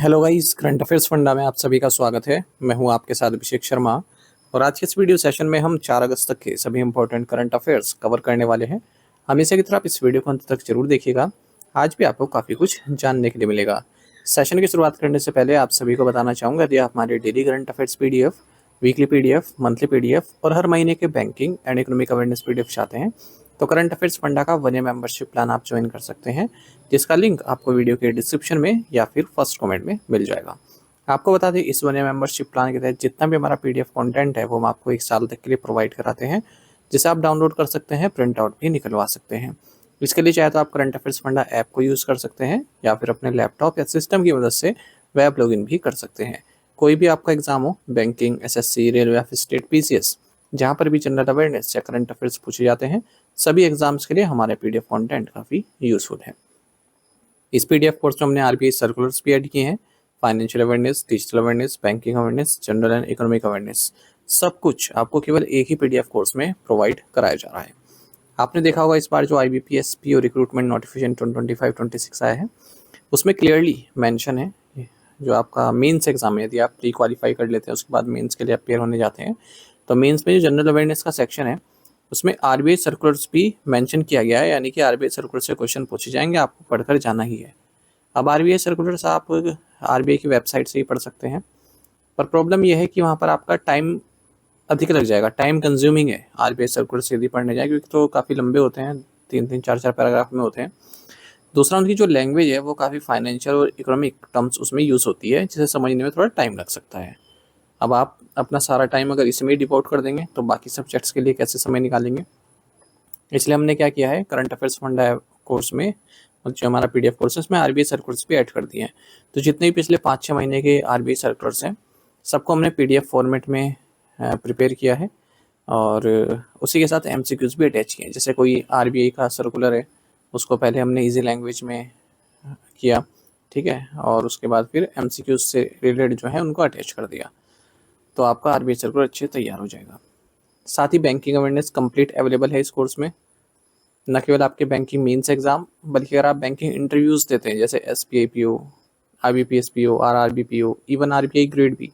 Hello guys, current affairs funda में आप सभी का स्वागत है। मैं हूं आपके साथ अभिषेक शर्मा और आज के इस वीडियो सेशन में हम 4 अगस्त तक के सभी इंपॉर्टेंट करंट अफेयर्स कवर करने वाले हैं। हमेशा की तरह आप इस वीडियो को अंत तक जरूर देखिएगा। आज भी आपको काफ़ी कुछ जानने के लिए मिलेगा। सेशन की शुरुआत करने से पहले आप सभी को बताना चाहूँगा, यदि आप हमारे daily current affairs PDF, weekly PDF, monthly PDF और हर महीने के banking and economic awareness PDF चाहते हैं तो करंट अफेयर्स फंडा का 1 ईयर मेंबरशिप प्लान आप ज्वाइन कर सकते हैं, जिसका लिंक आपको वीडियो के डिस्क्रिप्शन में या फिर फर्स्ट कमेंट में मिल जाएगा। आपको बता दें, इस 1 ईयर मेंबरशिप प्लान के तहत जितना भी हमारा PDF कंटेंट है वो हम आपको 1 साल तक के लिए प्रोवाइड कराते हैं, जिसे आप डाउनलोड कर सकते हैं, प्रिंट आउट भी निकलवा सकते हैं। इसके लिए चाहे तो आप करंट अफेयर्स फंडा ऐप को यूज़ कर सकते हैं या फिर अपने लैपटॉप या सिस्टम की मदद से वेब लॉगिन भी कर सकते हैं। कोई भी आपका एग्जाम हो, बैंकिंग, SSC, रेलवे या फिर स्टेट PCS, जहाँ पर भी जनरल अवेयरनेस या करंट अफेयर्स पूछे जाते हैं, सभी एग्जाम्स के लिए हमारे PDF कंटेंट काफ़ी यूजफुल है। इस PDF कोर्स में हमने RBI सर्कुलर्स भी ऐड किए हैं, financial awareness, digital awareness, banking awareness, general and economic awareness, सब कुछ आपको केवल एक ही PDF कोर्स में प्रोवाइड कराया जा रहा है। आपने देखा होगा इस बार जो IBPS और रिक्रूटमेंट नोटिफिकेशन 2025-26 आया है, उसमें क्लियरली मेंशन है, जो आपका मेंस एग्जाम है, यदि आप प्री क्वालिफाई कर लेते हैं उसके बाद मेंस के लिए अपेयर होने जाते हैं, तो मेंस में जो जनरल अवेयरनेस का सेक्शन है उसमें RBI सर्कुलर्स भी मेंशन किया गया है, यानी कि RBI सर्कुलर से क्वेश्चन पूछे जाएंगे, आपको पढ़कर जाना ही है। अब RBI सर्कुलर्स आप RBI की वेबसाइट से ही पढ़ सकते हैं, पर प्रॉब्लम यह है कि वहाँ पर आपका टाइम अधिक लग जाएगा, टाइम कंज्यूमिंग है RBI सर्कुलर्स यदि पढ़ने जाए, क्योंकि तो काफ़ी लंबे होते हैं, 3-3, 4-4 पैराग्राफ में होते हैं। दूसरा, उनकी जो लैंग्वेज है वो काफ़ी फाइनेंशियल और इकोनॉमिक टर्म्स उसमें यूज़ होती है, जिसे समझने में थोड़ा टाइम लग सकता है। अब आप अपना सारा टाइम अगर इसमें ही डिवोट कर देंगे तो बाकी सब्जेक्ट्स के लिए कैसे समय निकालेंगे। इसलिए हमने क्या किया है, करंट अफेयर्स फंडा कोर्स में जो हमारा PDF कोर्स है उसमें RBI सर्कुलर्स भी ऐड कर दिए हैं। तो जितने भी पिछले 5-6 महीने के RBI सर्कुलर्स हैं, सबको हमने PDF फॉर्मेट में प्रिपेयर किया है और उसी के साथ MCQs भी अटैच किए हैं। जैसे कोई RBI का सर्कुलर है, उसको पहले हमने ईजी लैंग्वेज में किया, ठीक है, और उसके बाद फिर MCQs से रिलेटेड जो है उनको अटैच कर दिया, तो आपका RBI सर्कुलर अच्छे तैयार हो जाएगा। साथ ही बैंकिंग अवेयरनेस कंप्लीट अवेलेबल है इस कोर्स में। न केवल आपके बैंकिंग मेंस एग्जाम, बल्कि अगर आप बैंकिंग इंटरव्यूज़ देते हैं, जैसे SBI PO, IBPS PO, RRB PO, even RBI grade B,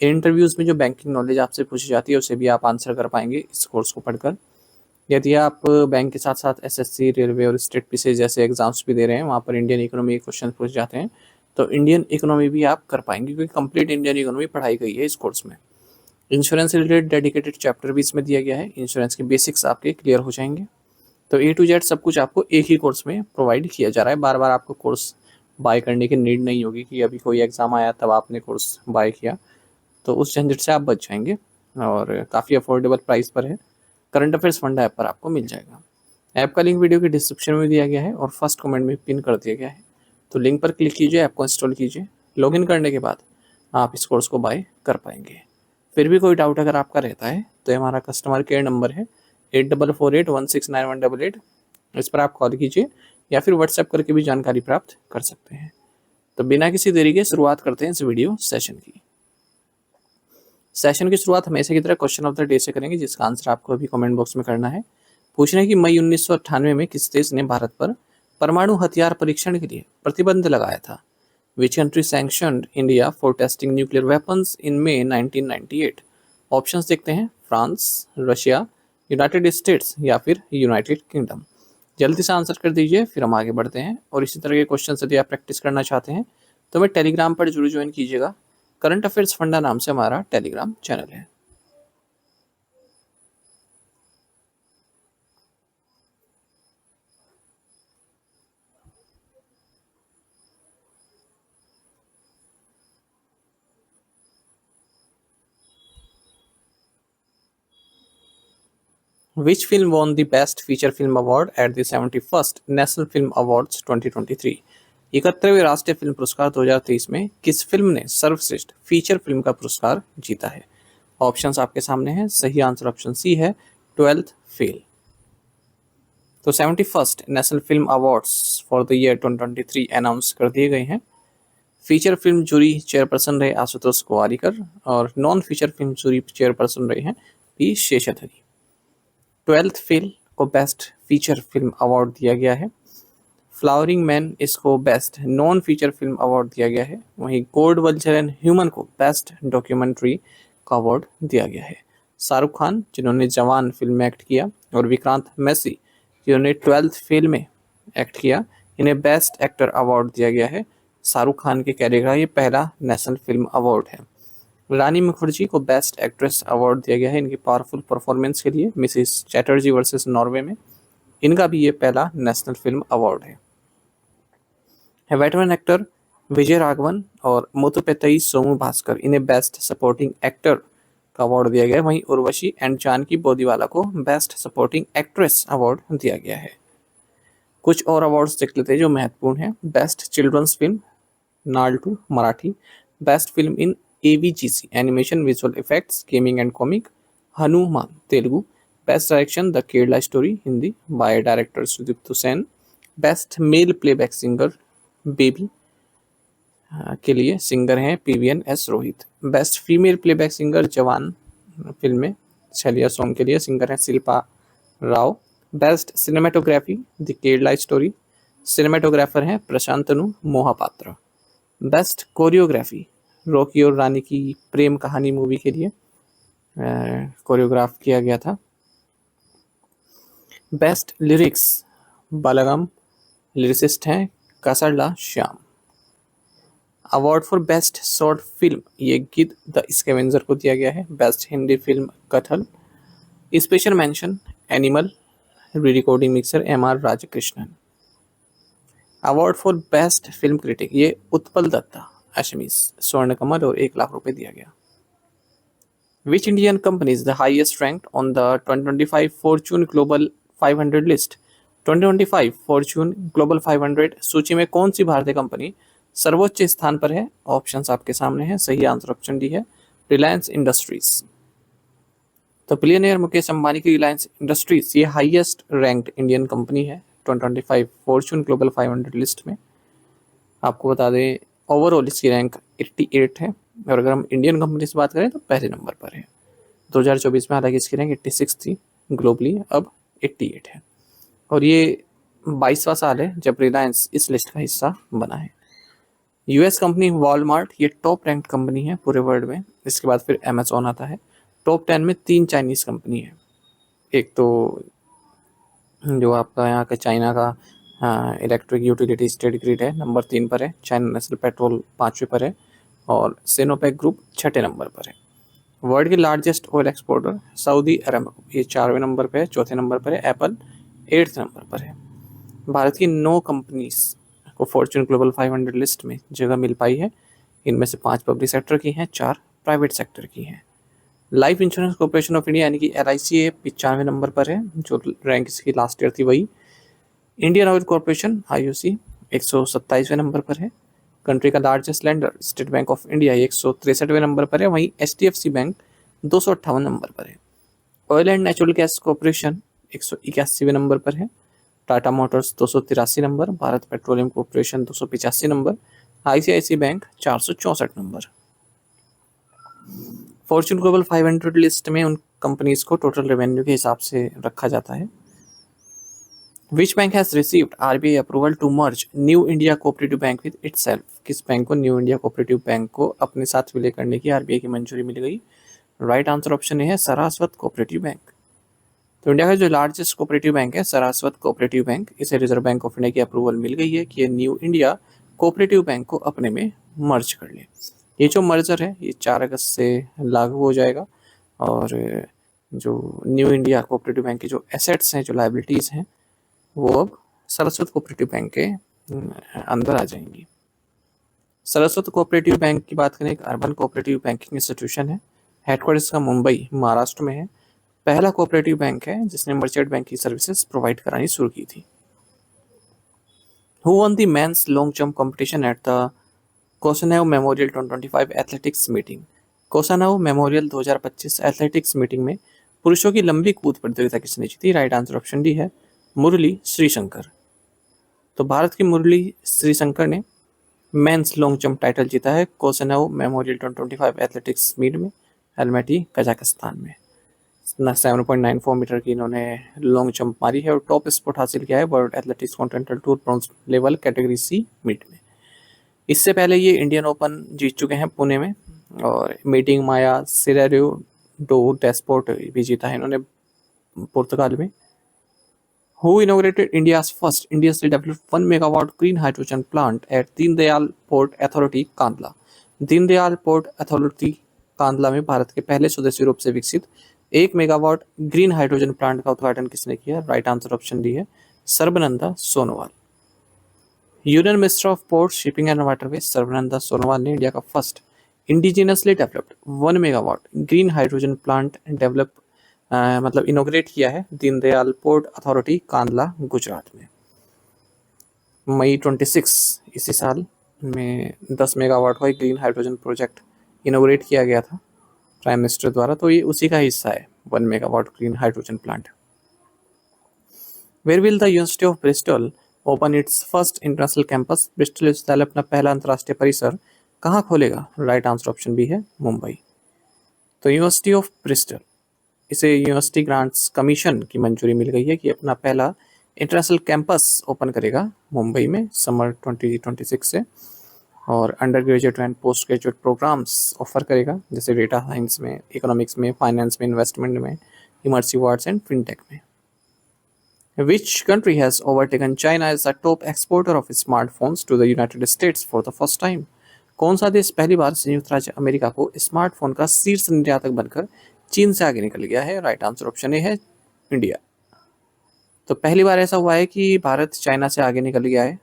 इन इंटरव्यूज़ में जो बैंकिंग नॉलेज आपसे पूछी जाती है उसे भी आप आंसर कर पाएंगे इस कोर्स को पढ़कर। यदि आप बैंक के साथ साथ SSC, रेलवे और स्टेट PCS जैसे एग्जाम्स भी दे रहे हैं, वहाँ पर इंडियन इकोनॉमी के क्वेश्चन पूछे जाते हैं, तो इंडियन इकोनॉमी भी आप कर पाएंगे, क्योंकि कंप्लीट इंडियन इकोनॉमी पढ़ाई गई है इस कोर्स में। इंश्योरेंस से रिलेटेड डेडिकेटेड चैप्टर भी इसमें दिया गया है, इंश्योरेंस के बेसिक्स आपके क्लियर हो जाएंगे। तो A to Z सब कुछ आपको एक ही कोर्स में प्रोवाइड किया जा रहा है। बार बार आपको कोर्स बाय करने की नीड नहीं होगी कि अभी कोई एग्ज़ाम आया तब आपने कोर्स बाय किया, तो उस झंझट से आप बच जाएंगे और काफ़ी अफोर्डेबल प्राइस पर है। करंट अफेयर्स फंडा ऐप पर आपको मिल जाएगा। ऐप का लिंक वीडियो के डिस्क्रिप्शन में दिया गया है और फर्स्ट कमेंट में पिन कर दिया गया है, तो लिंक पर क्लिक कीजिए, ऐप को इंस्टॉल कीजिए। लॉगिन करने के बाद आप इस कोर्स को बाय कर पाएंगे। फिर भी कोई डाउट अगर आपका रहता है तो हमारा कस्टमर केयर नंबर है 8448169188, इस पर आप कॉल कीजिए या फिर व्हाट्सएप करके भी जानकारी प्राप्त कर सकते हैं। तो बिना किसी देरी के शुरुआत करते हैं इस वीडियो सेशन की। सेशन की शुरुआत हमेशा की तरह क्वेश्चन ऑफ द डे से करेंगे, जिसका आंसर आपको अभी कमेंट बॉक्स में करना है। पूछना है कि मई 1998 में किस देश ने भारत पर परमाणु हथियार परीक्षण के लिए प्रतिबंध लगाया था। Which country sanctioned India for testing nuclear weapons in May 1998। Options देखते हैं, फ्रांस, रशिया, यूनाइटेड स्टेट्स या फिर यूनाइटेड किंगडम। जल्दी से आंसर कर दीजिए, फिर हम आगे बढ़ते हैं। और इसी तरह के क्वेश्चन यदि आप प्रैक्टिस करना चाहते हैं तो मैं टेलीग्राम पर जरूर ज्वाइन कीजिएगा। करंट अफेयर्स फंडा नाम से हमारा टेलीग्राम चैनल है। Which film won the Best Feature Film Award at the 71st National Film Awards 2023? 71वें राष्ट्रीय फिल्म पुरस्कार 2023 में किस फिल्म ने सर्वश्रेष्ठ फीचर फिल्म का पुरस्कार जीता है। ऑप्शंस आपके सामने हैं। सही आंसर ऑप्शन सी है, 12th फेल। तो 71st national film awards for the year 2023 announce कर दिए गए हैं। फीचर फिल्म जूरी चेयरपर्सन रहे आशुतोष गोवारिकर और non feature film jury chairperson रहे हैं पी शेषाद्री। 12th फेल को बेस्ट फीचर फिल्म अवार्ड दिया गया है। फ्लावरिंग मैन इसको best non feature film award दिया गया है। वहीं गोड वल्चर एंड ह्यूमन को बेस्ट डॉक्यूमेंट्री का अवार्ड दिया गया है। शाहरुख खान जिन्होंने जवान फिल्म में एक्ट किया और विक्रांत मैसी जिन्होंने 12th फेल में एक्ट किया, इन्हें बेस्ट एक्टर अवार्ड दिया गया है। शाहरुख खान के कैरियर का ये पहला नेशनल फिल्म अवार्ड है। रानी मुखर्जी को बेस्ट एक्ट्रेस अवार्ड दिया गया है इनकी पावरफुल परफॉर्मेंस के लिए मिसेस चैटर्जी वर्सेस नॉर्वे में। इनका भी ये पहला नेशनल फिल्म अवार्ड है। वेटरन एक्टर विजय राघवन और मुथुपेतई सोमू भास्कर इन्हें बेस्ट सपोर्टिंग एक्टर का अवार्ड दिया गया है। वहीं उर्वशी एंड जानकी बोदीवाला को बेस्ट सपोर्टिंग एक्ट्रेस अवार्ड दिया गया है। कुछ और अवार्ड्स देख लेते हैं जो महत्वपूर्ण है। बेस्ट चिल्ड्रंस फिल्म नाल्टू Marathi, best film in AVGC animation visual effects gaming and comic Hanuman Telugu, best direction the Kerala story Hindi by director Sudipto Hussain, best male playback singer Baby के लिए सिंगर हैं PVNS Rohit, best female playback singer Jawan film में Chaleya song के लिए singer हैं Shilpa Rao, best cinematography the Kerala story cinematographer हैं Prasantanu Mohapatra, best choreography Rocky और रानी की प्रेम कहानी मूवी के लिए कोरियोग्राफ किया गया था। बेस्ट लिरिक्स बालागम लिरिसिस्ट हैं Kasarla Shyam. Award for best short film ये गिद द स्कैवेंजर को दिया गया है। Best Hindi film Kathal, special mention Animal re-recording mixer MR Rajakrishnan. Award for best film critic ये उत्पल दत्ता अशमीज स्वर्ण कमल और 1 लाख रुपए दिया गया। Which Indian company is the highest ranked on the 2025 Fortune Global 500 list. 2025 Fortune Global 500 सूची में कौन सी भारतीय कंपनी सर्वोच्च स्थान पर है? ऑप्शंस आपके सामने हैं। सही आंसर ऑप्शन डी है रिलायंस इंडस्ट्रीज। तो बिलियनियर मुकेश अंबानी की रिलायंस इंडस्ट्रीज ये हाईएस्ट रैंक्ड इंडियन कंपनी है 2025 फॉर्च्यून ग्लोबल 500 लिस्ट में। आपको बता दें ओवरऑल इसकी रैंक 88 है और अगर हम इंडियन कंपनी से बात करें तो पहले नंबर पर है। 2024 में हालांकि इसकी रैंक 86 थी ग्लोबली, अब 88 है और ये 22वां साल है जब रिलायंस इस लिस्ट का हिस्सा बना है। यूएस कंपनी वॉलमार्ट ये टॉप रैंक्ड कंपनी है पूरे वर्ल्ड में। इसके बाद फिर अमेजोन आता है। टॉप 10 में 3 चाइनीज़ कंपनी है। एक तो जो आपका यहाँ का चाइना का इलेक्ट्रिक यूटिलिटी स्टेट ग्रिड है, नंबर 3 पर है। चाइना नेशनल पेट्रोल 5वें पर है और सिनोपेक ग्रुप 6ठे नंबर पर है। वर्ल्ड के लार्जेस्ट ऑयल एक्सपोर्टर सऊदी अरब ये 4वें नंबर पर है। चौथे नंबर पर है एप्पल, 8th नंबर पर है। भारत की 9 कंपनीज को फॉर्च्यून ग्लोबल 500 लिस्ट में जगह मिल पाई है। इनमें से 5 पब्लिक सेक्टर की हैं, 4 प्राइवेट सेक्टर की हैं। Life insurance corporation of India यानी कि LIC 95वें नंबर पर है, जो रैंक इसकी लास्ट ईयर थी वही। इंडियन ऑयल कॉर्पोरेशन IOC 127वें नंबर पर है। कंट्री का largest lender State Bank of India 163वें नंबर पर है। वहीं HDFC बैंक 258 नंबर पर है। Oil and Natural Gas Corporation 181वें नंबर पर है। Tata Motors 283 number, Bharat Petroleum Corporation 285 number, ICICI Bank 464 number. Fortune Global 500 list में उन कंपनीज को टोटल रेवेन्यू के हिसाब से रखा जाता है। Which bank has received RBI approval to merge New India Cooperative Bank with itself. किस बैंक को न्यू इंडिया कोऑपरेटिव बैंक को अपने साथ विलय करने की RBI की मंजूरी मिल गई? राइट आंसर ऑप्शन है सरास्वत कोऑपरेटिव बैंक। तो इंडिया का जो लार्जेस्ट कोऑपरेटिव बैंक है सरास्वत कोऑपरेटिव बैंक, इसे रिजर्व बैंक ऑफ इंडिया की अप्रूवल मिल गई है कि ये न्यू इंडिया कोऑपरेटिव बैंक को अपने में मर्ज कर ले। ये जो मर्जर है ये 4 अगस्त से लागू हो जाएगा और जो न्यू इंडिया कोऑपरेटिव बैंक की जो एसेट्स हैं, जो लाइबिलिटीज़ हैं, वो अब सरस्वत कोऑपरेटिव बैंक के अंदर आ जाएंगी। सरस्वत कोऑपरेटिव बैंक की बात करें, एक अर्बन कोऑपरेटिव बैंकिंग इंस्टीट्यूशन है। हेडक्वार्टर इसका मुंबई महाराष्ट्र में है। पहला कोऑपरेटिव बैंक है जिसने मर्चेंट बैंकिंग सर्विसेज प्रोवाइड करानी शुरू की थी। Who won the men's long jump competition at the Kosanov Memorial 2025 athletics meeting. Kosanov Memorial 2025 athletics meeting में पुरुषों की लंबी कूद प्रतियोगिता किसने जीती? राइट आंसर ऑप्शन डी है मुरली श्रीशंकर। तो भारत की मुरली श्रीशंकर ने मेंस लॉन्ग जंप टाइटल जीता है कोसानेव मेमोरियल 2025 एथलेटिक्स मीट में, एल्मेटी कजाकिस्तान में। 7.94 मीटर की इन्होंने लॉन्ग जंप मारी है और टॉप स्पॉट हासिल किया है World Athletics Continental Tour Bronze Level category C meet में। इससे पहले ये इंडियन ओपन जीत चुके हैं पुणे में, और मीटिंग माया सिरेरो डो डेस्पोर्ट भी जीता है इन्होंने पुर्तगाल में। Who inaugurated India's first industry developed 1 megawatt green hydrogen plant at Deendayal port authority Kandla. Deendayal port authority Kandla में भारत के पहले स्वदेशी रूप से विकसित 1 मेगावाट ग्रीन हाइड्रोजन प्लांट का उद्घाटन किसने किया? राइट आंसर ऑप्शन डी है Sarbananda Sonowal. Union minister of port shipping and waterway Sarbananda Sonowal ने इंडिया का first indigenously developed 1 megawatt green hydrogen plant develop मतलब इनोग्रेट किया है दीनदयाल पोर्ट अथॉरिटी कांदला गुजरात में। मई 26 इसी साल में 10 मेगावाट का एक ग्रीन हाइड्रोजन प्रोजेक्ट इनोग्रेट किया गया था प्राइम मिनिस्टर द्वारा, तो ये उसी का हिस्सा है 1 megawatt green hydrogen plant. Where will the University of Bristol open its first international campus? Bristol विश्वविद्यालय अपना पहला अंतर्राष्ट्रीय परिसर कहाँ खोलेगा? राइट आंसर ऑप्शन बी है मुंबई। तो यूनिवर्सिटी ऑफ ब्रिस्टल, इसे यूनिवर्सिटी ग्रांट्स कमीशन की मंजूरी मिल गई है कि अपना पहला इंटरनेशनल कैंपस ओपन करेगा मुंबई में समर 2026 से, और undergraduate and postgraduate programmes offer करेगा, जैसे डेटा साइंस में, इकोनॉमिक्स में, फाइनेंस में, इन्वेस्टमेंट में, इमर्सिव आर्ट्स एंड फिनटेक में। Which country has overtaken China as the top exporter of smartphones to the United States for the first time? कौन सा देश पहली बार संयुक्त राज्य अमेरिका को स्मार्टफोन का शीर्ष निर्यातक बनकर चीन से आगे निकल गया है? राइट आंसर ऑप्शन ए है इंडिया। तो पहली बार ऐसा हुआ है कि भारत चाइना से आगे निकल गया है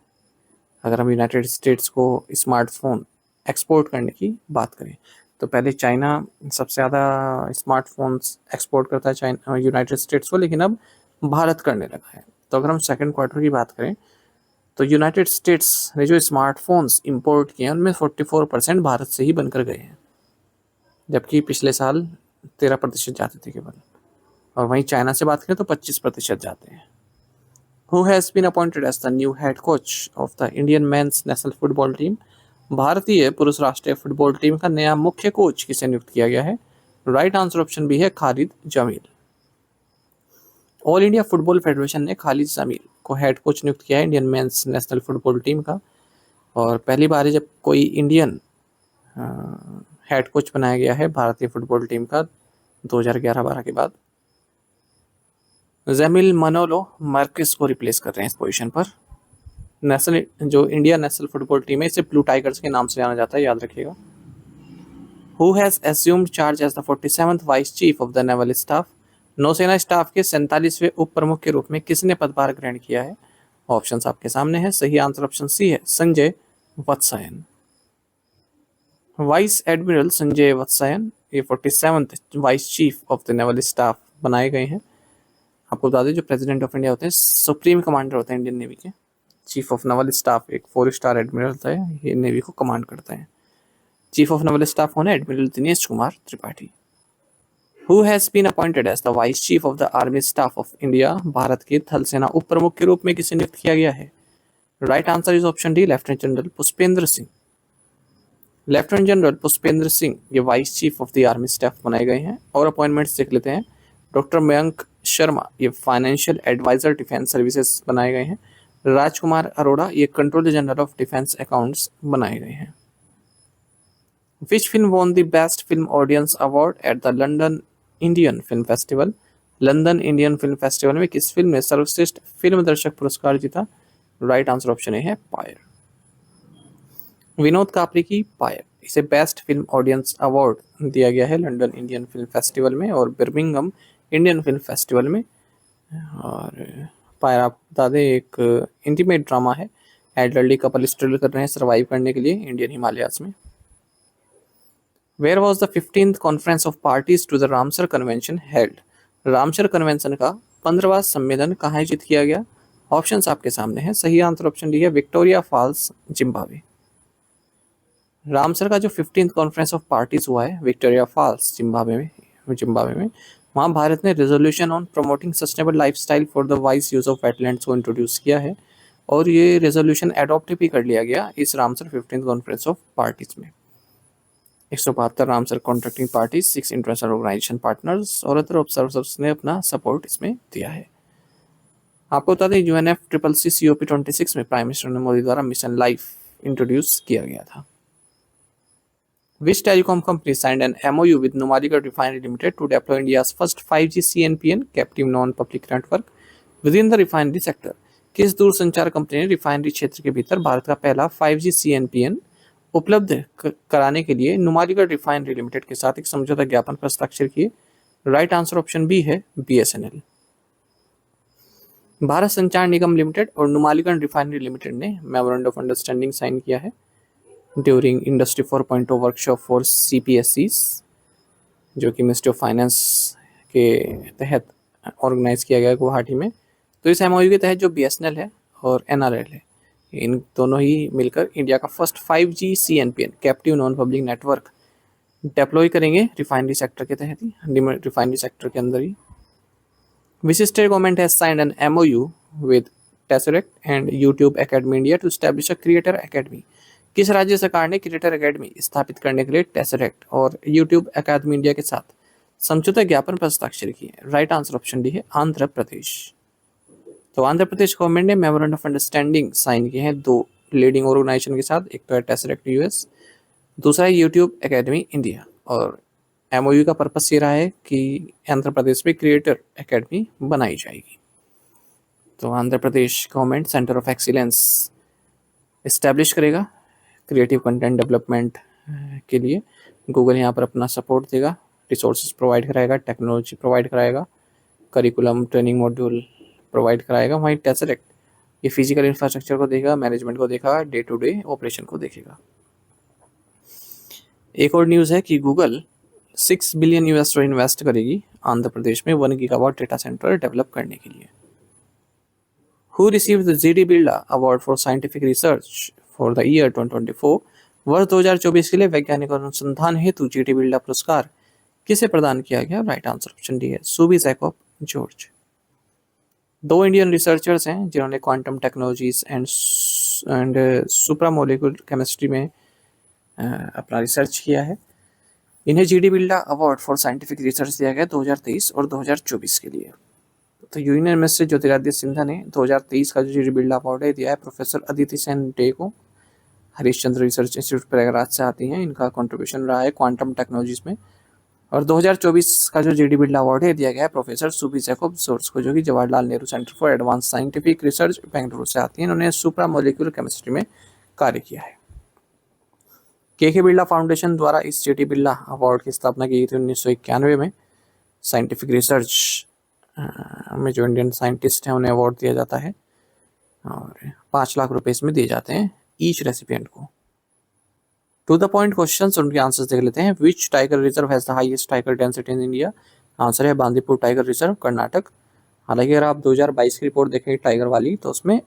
अगर हम यूनाइटेड स्टेट्स को स्मार्टफोन एक्सपोर्ट करने की बात करें। तो पहले चाइना सबसे ज़्यादा स्मार्टफोन्स एक्सपोर्ट करता है चाइना यूनाइटेड स्टेट्स को, लेकिन अब भारत करने लगा है। तो अगर हम सेकंड क्वार्टर की बात करें तो यूनाइटेड स्टेट्स ने जो स्मार्टफोन्स इंपोर्ट किए हैं उनमें 44% भारत से ही बनकर गए हैं, जबकि पिछले साल 13% जाते थे केवल, और वहीं चाइना से बात करें तो 25% जाते हैं। Who has been appointed as the new head coach of the Indian men's national football team? भारतीय पुरुष राष्ट्रीय फुटबॉल टीम का नया मुख्य कोच किसे नियुक्त किया गया है? राइट आंसर ऑप्शन बी है Khalid Jamil. All India Football Federation ने खालिद जमील को हेड कोच नियुक्त किया है Indian men's national football team का, और पहली बार जब कोई इंडियन हेड कोच बनाया गया है भारतीय फुटबॉल टीम का 2011-12 के बाद। जमील मनोलो मार्केस को रिप्लेस कर रहे हैं इस पोजीशन पर। नेशनल जो इंडिया नेशनल फुटबॉल टीम है इसे ब्लू टाइगर्स के नाम से जाना जाता है, याद रखिएगा। Who has assumed charge as the 47th vice chief of the naval staff? नौसेना स्टाफ के 47वें उप प्रमुख के रूप में किसने पदभार ग्रहण किया है? ऑप्शंस आपके सामने है। सही आंसर ऑप्शन सी है संजय वत्सायन। वाइस एडमिरल संजय वत्सायन ये 47th vice chief of the naval staff बनाए गए हैं। आपको बता दें जो प्रेसिडेंट ऑफ इंडिया होते हैं सुप्रीम कमांडर होते हैं इंडियन नेवी के। चीफ ऑफ नेवल स्टाफ एक 4 स्टार एडमिरल होता है, ये नेवी को कमांड करता है। चीफ ऑफ नेवल स्टाफ होने admiral Dinesh Kumar Tripathi. Who has been appointed as the vice chief of the army staff of India? भारत के थल सेना उप प्रमुख के रूप में किसे नियुक्त किया गया है? Right answer is option D lieutenant general Pushpendra Singh. Lieutenant general Pushpendra Singh ये vice chief of the army staff बनाए गए हैं। और अपॉइंटमेंट्स देख लेते हैं। डॉक्टर मयंक शर्मा ये फाइनेंशियल एडवाइजर डिफेंस सर्विसेज बनाए गए हैं। राजकुमार अरोड़ा ये controller general of defence accounts बनाए गए हैं। Which film won the best film audience award at the London Indian film festival? London Indian film festival में किस फिल्म ने सर्वश्रेष्ठ फिल्म दर्शक पुरस्कार जीता? राइट आंसर ऑप्शन ए है पायर। विनोद कापरी की पायर इसे बेस्ट फिल्म ऑडियंस अवार्ड दिया गया है लंदन इंडियन फिल्म फेस्टिवल में और बर्मिंघम इंडियन फिल्म फेस्टिवल में। और पायर आप बता दें एक इंटीमेट ड्रामा है। एल्डरली कपल स्ट्रगल कर रहे हैं सर्वाइव करने के लिए इंडियन हिमालयाज में। Where was the 15th conference of parties to the Ramsar convention held? Ramsar convention का 15वां सम्मेलन कहाँ आयोजित किया गया? ऑप्शंस आपके सामने हैं। सही आंसर ऑप्शन डी है विक्टोरिया फॉल्स जिम्बाब्वे। रामसर का जो 15th कॉन्फ्रेंस ऑफ पार्टीज हुआ है विक्टोरिया फॉल्स जिम्बाब्वे में वहाँ भारत ने resolution on promoting sustainable lifestyle for the wise use of wetlands को इंट्रोड्यूस किया है, और ये रेजोल्यूशन एडॉप्ट भी कर लिया गया इस Ramsar 15th conference of parties में। 172 Ramsar contracting parties, 6 international organisation partners और अदर ऑब्जर्वर्स ने अपना सपोर्ट इसमें दिया है। आपको बता दें UNFCCC COP26 में प्राइम मिनिस्टर नरेंद्र मोदी द्वारा मिशन लाइफ इंट्रोड्यूस किया गया था। Which telecom company signed an MOU with Numaligarh Refinery Limited to deploy India's first 5G CNPN captive non-public network within the refinery sector? किस दूरसंचार कंपनी ने refinery क्षेत्र के भीतर भारत का पहला 5G CNPN उपलब्ध कराने के लिए नुमालीगढ़ रिफाइनरी लिमिटेड के साथ एक समझौता ज्ञापन पर हस्ताक्षर किए? राइट आंसर ऑप्शन बी है BSNL। भारत संचार निगम लिमिटेड और नुमालीगढ़ रिफाइनरी लिमिटेड ने मेमोरेंडम ऑफ अंडरस्टैंडिंग साइन किया है during industry 4.0 workshop for CPSEs, जो कि मिनिस्ट्री ऑफ फाइनेंस के तहत ऑर्गेनाइज किया गया गुवाहाटी में। तो इस MOU के तहत जो BSNL है और NRL है, इन दोनों ही मिलकर इंडिया का first 5G CNPN captive non public network deploy करेंगे रिफाइनरी सेक्टर के तहत ही, रिफाइनरी सेक्टर के अंदर ही। Which state government has signed an MOU with Tesseract and YouTube Academy India to establish a Creator Academy? किस राज्य सरकार ने क्रिएटर एकेडमी स्थापित करने के लिए टेसरेक्ट और यूट्यूब अकादमी इंडिया के साथ समझौता ज्ञापन पर हस्ताक्षर किए? राइट आंसर ऑप्शन डी है आंध्र प्रदेश। तो आंध्र प्रदेश गवर्नमेंट ने मेमोरेंडम ऑफ अंडरस्टैंडिंग साइन किए हैं 2 लीडिंग ऑर्गेनाइजेशन के साथ, एक तो है टेसरेक्ट US, दूसरा है यूट्यूब अकेडमी इंडिया। और MOU का पर्पस ये रहा है कि आंध्र प्रदेश में क्रिएटर एकेडमी बनाई जाएगी। तो Andhra Pradesh government centre of excellence establish करेगा क्रिएटिव कंटेंट डेवलपमेंट के लिए। गूगल यहाँ पर अपना सपोर्ट देगा, रिसोर्सेज प्रोवाइड कराएगा, टेक्नोलॉजी प्रोवाइड कराएगा, करिकुलम ट्रेनिंग मॉड्यूल प्रोवाइड कराएगा। वहीं टेसरेक्ट ये फिजिकल इंफ्रास्ट्रक्चर को देखेगा, मैनेजमेंट को देखेगा, डे टू डे ऑपरेशन को देखेगा। एक और न्यूज़ है कि गूगल $6 बिलियन इन्वेस्ट करेगी आंध्र प्रदेश में 1 गीगावाट डेटा सेंटर डेवलप करने के लिए। Who received the GD Birla Award for Scientific Research for the year 2024? वर्ष 2024 के लिए वैज्ञानिक और अनुसंधान हेतु GD बिरला पुरस्कार किसे प्रदान किया गया? राइट आंसर ऑप्शन डी है सूबी जैकब जॉर्ज। 2 इंडियन रिसर्चर्स हैं जिन्होंने क्वांटम टेक्नोलॉजीज एंड सुप्रामोलिकुलर केमिस्ट्री में अपना रिसर्च किया है। इन्हें GD Birla award for scientific research दिया गया 2023 और 2024 के लिए। तो यूनियन मिनिस्टर ज्योतिरादित्य सिंधिया ने 2023 का जो GD बिरला अवार्ड है दिया है प्रोफेसर अदिति सेन डे को। हरीशचंद्र रिसर्च इंस्टीट्यूट प्रयागराज से आती हैं, इनका कंट्रीब्यूशन रहा है क्वांटम टेक्नोलॉजीज में। और 2024 का जो GD बिरला अवार्ड है दिया गया है प्रोफेसर सूबी जैकब जॉर्ज को, जो कि Jawaharlal Nehru centre for advance scientific research Bengaluru से आती हैं। इन्होंने सुप्रामोलिकुलर केमिस्ट्री में कार्य किया है। के बिरला फाउंडेशन द्वारा इस GD बिरला अवार्ड की स्थापना की गई थी 1991 में। साइंटिफिक रिसर्च में जो इंडियन साइंटिस्ट हैं उन्हें अवार्ड दिया जाता है और 5 लाख रुपए इसमें दिए जाते हैं ईच रेसिपिएंट को। टू द पॉइंट क्वेश्चंस, उनके आंसर्स देख लेते हैं। Which tiger reserve has the highest tiger density in India? Answer है बांदीपुर टाइगर रिजर्व, कर्नाटक। हालांकि अगर आप 2022 की रिपोर्ट देखें टाइगर वाली तो उसमें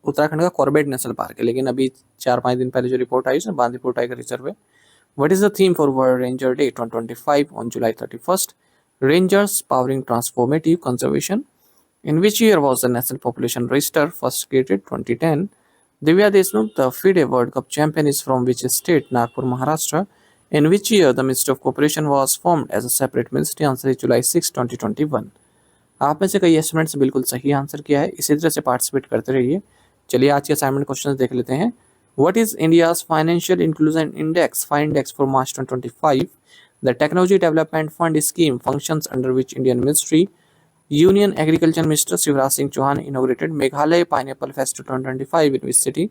उत्तराखंड का कॉर्बेट नेशनल पार्क है, लेकिन अभी 4-5 दिन पहले जो रिपोर्ट आई उसमें बांदीपुर टाइगर रिजर्व है। What is the theme for world ranger day 2025 on July 31st? Rangers powering transformative conservation. In which year was the National Population Register first created? 2010. Divya Deshmukh, the FIDE World Cup champion, is from which state? Nagpur, Maharashtra. In which year the Ministry of Cooperation was formed as a separate ministry? Answer is July 6, 2021. आप में से कई students बिल्कुल सही answer किया है, इसी तरह से पार्टिसिपेट करते रहिए। चलिए आज के असाइनमेंट क्वेश्चन देख लेते हैं। What is India's Financial Inclusion Index, FINDEX, for March 2025? The Technology Development Fund scheme functions under which Indian Ministry? Union Agriculture Minister Shivraj Singh Chauhan inaugurated Meghalaya Pineapple Festival 2025 in which city?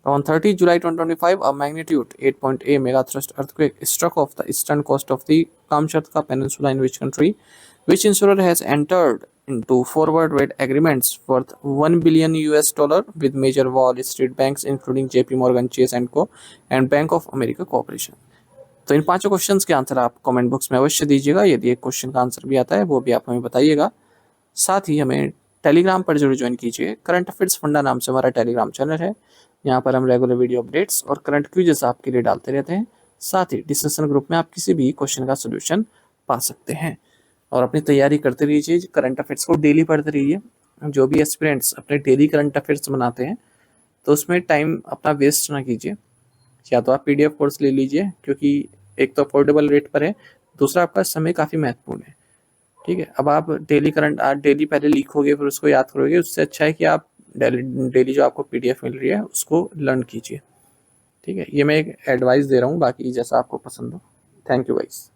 On 30 July 2025, a magnitude 8.8 megathrust earthquake struck off the eastern coast of the Kamchatka Peninsula in which country? Which insurer has entered into forward rate agreements worth $1 billion with major Wall Street banks including JP Morgan Chase and Co. and Bank of America Corporation? तो इन 5 questions के answer आप comment box में अवश्य दीजिएगा। यदि एक question का answer भी आता है वो भी आप हमें बताइएगा। साथ ही हमें टेलीग्राम पर जरूर ज्वाइन कीजिए। करंट अफेयर्स फंडा नाम से हमारा टेलीग्राम चैनल है। यहाँ पर हम रेगुलर वीडियो अपडेट्स और करंट क्विजेस आपके लिए डालते रहते हैं। साथ ही डिस्कशन ग्रुप में आप किसी भी क्वेश्चन का सोल्यूशन पा सकते हैं और अपनी तैयारी करते रहिए। करंट अफेयर्स को डेली पढ़ते रहिए। जो भी एस्पिरेंट्स अपने डेली करंट अफेयर्स बनाते हैं तो उसमें टाइम अपना वेस्ट ना कीजिए। या तो आप PDF कोर्स ले लीजिए, क्योंकि एक तो अफोर्डेबल रेट पर है, दूसरा आपका समय काफ़ी महत्वपूर्ण है। ठीक है, अब आप डेली पहले लिखोगे फिर उसको याद करोगे, उससे अच्छा है कि आप डेली जो आपको पीडीएफ मिल रही है उसको लर्न कीजिए। ठीक है, ये मैं एक एडवाइस दे रहा हूँ, बाकी जैसा आपको पसंद हो। Thank you guys.